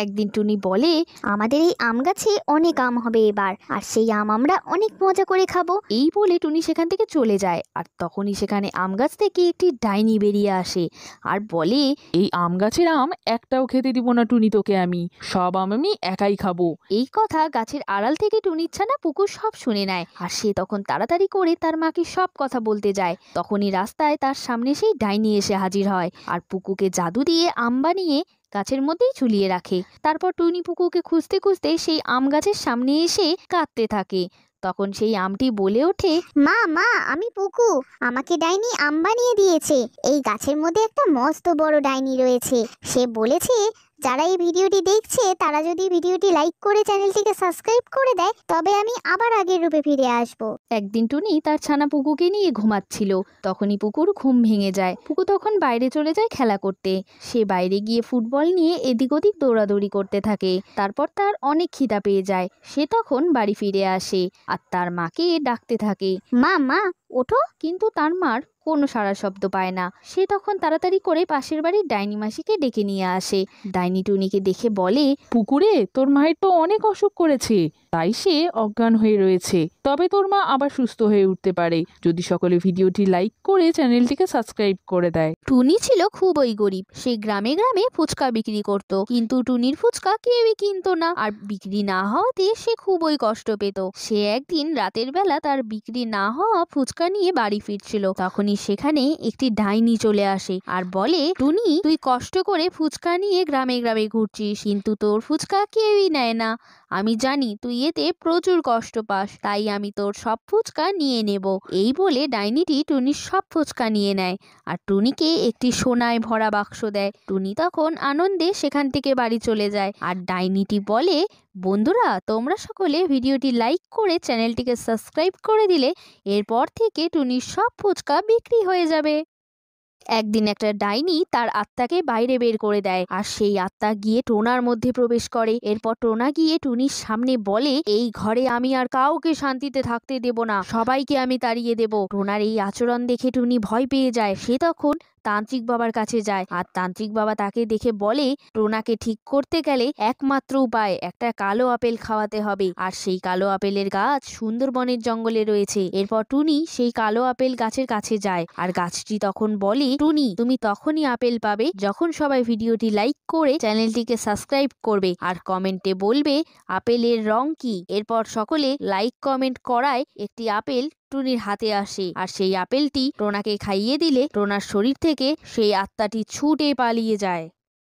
একদিন টুনি বলে, আমাদের এই আম গাছে অনেক আম হবে এবার, আর সেই আম আমরা অনেক মজা করে খাবো। এই বলে টুনি সেখান থেকে চলে যায়। আর তখনই সেখানে আম গাছ থেকে একটি ডাইনি বেরিয়ে আসে আর বলে, এই আম গাছের আম একটাও খেতে দিব না টুনি তোকে, আমি সব আম আমি একাই খাবো। এই কথা গাছের আড়াল থেকে টুনির ছানা পুকু সব শুনে নেয়। আর সে তখন তাড়াতাড়ি করে তার মাকে সব কথা বলতে যায়। তখনই রাস্তায় তার সামনে সেই ডাইনি এসে হাজির হয় আর পুকুকে জাদু দিয়ে আম বানিয়ে গাছের মধ্যেই ঝুলিয়ে রাখে। তারপর টুনি পুকুকে খুঁজতে খুঁজতে সেই আম গাছের সামনে এসে কাঁদতে থাকে। তখন সেই আমটি বলে ওঠে, মা মা, আমি পুকু, আমাকে ডাইনি আম বানিয়ে দিয়েছে। এই গাছের মধ্যে একটা মস্ত বড় ডাইনি রয়েছে। সে বলেছে যারা এই ভিডিওটি দেখছে তারা যদি ভিডিওটি লাইক করে চ্যানেলটিকে সাবস্ক্রাইব করে দেয় তবে আমি আবার আগের রূপে ফিরে আসব। একদিন টুনি তার ছানা পুকুকে নিয়ে ঘুমাচ্ছিল। তখনই পুকুর ঘুম ভেঙে যায়। পুকু তখন বাইরে চলে যায় খেলা করতে। সে বাইরে গিয়ে ফুটবল নিয়ে এদিক ওদিক দৌড়াদৌড়ি করতে থাকে। তারপর তার অনেক খিদা পেয়ে যায়। সে তখন বাড়ি ফিরে আসে আর তার মাকে ডাকতে থাকে, মা মা ওঠো। কিন্তু তার মার কোনো সাড়া শব্দ পায় না। সে তখন তাড়াতাড়ি করে পাশের বাড়ির ডাইনি মাসিকে ডেকে নিয়ে আসে। ডাইনি টুনিকে দেখে বলে, পুকুরে তোর মায়ের তো অনেক অসুখ করেছে, তাই সে অজ্ঞান হয়ে রয়েছে। তবে তোর মা আবার সুস্থ হয়ে উঠতে পারে যদি সকলে ভিডিওটি লাইক করে চ্যানেলটিকে সাবস্ক্রাইব করে দেয়। টুনি ছিল খুবই গরিব। সে গ্রামে গ্রামে ফুচকা বিক্রি করত, কিন্তু টুনির ফুচকা কেউই কিনতো না। আর বিক্রি না হওয়াতে সে খুবই কষ্ট পেত। সে একদিন রাতের বেলা তার বিক্রি না হওয়া ফুচকা নিয়ে বাড়ি ফিরছিল। তখনই সেখানে একটি ডাইনি চলে আসে আর বলে, টুনি, তুই কষ্ট করে ফুচকা নিয়ে গ্রামে গ্রামে ঘুরছিস, কিন্তু তোর ফুচকা কেউই নেয় না। আমি জানি তুই এতে প্রচুর কষ্ট পাস, তাই আমি তোর সব ফুচকা নিয়ে নেব। এই বলে ডাইনিটি টুনির সব ফুচকা নিয়ে নেয় আর টুনিকে একটি সোনায় ভরা বাক্স দেয়। টুনি তখন আনন্দে সেখান থেকে বাড়ি চলে যায়। আর ডাইনিটি বলে, বন্ধুরা, তোমরা সকলে ভিডিওটি লাইক করে চ্যানেলটিকে সাবস্ক্রাইব করে দিলে এরপর থেকে টুনির সব ফুচকা বিক্রি হয়ে যাবে। একদিন একটা ডাইনি তার আত্মাকে বাইরে বের করে দেয় আর সেই আত্মা গিয়ে টোনার মধ্যে প্রবেশ করে। এরপর টোনা গিয়ে টুনির সামনে বলে, এই ঘরে আমি আর কাউকে শান্তিতে থাকতে দেব না, সবাইকে আমি তাড়িয়ে দেব। টোনার এই আচরণ দেখে টুনি ভয় পেয়ে যায়। সে তখন তান্ত্রিক বাবার কাছে যায় আর তান্ত্রিক বাবা তাকে দেখে বলে, টোনাকে ঠিক করতে গেলে একমাত্র উপায় একটা কালো আপেল খাওয়াতে হবে। আর সেই কালো আপেলের গাছ সুন্দরবনের জঙ্গলে রয়েছে। এরপর টুনি সেই কালো আপেল গাছের কাছে যায় আর গাছটি তখন বলে, টুনি, তুমি তখনই আপেল পাবে যখন সবাই ভিডিওটি লাইক করে চ্যানেলটিকে সাবস্ক্রাইব করবে আর কমেন্টে বলবে আপেলের রং কি। এরপর সকলে লাইক কমেন্ট করায় একটি আপেল টুনির হাতে আসে আর সেই আপেলটি টোনাকে খাইয়ে দিলে টোনার শরীর থেকে সেই আত্মাটি ছুটে পালিয়ে যায়।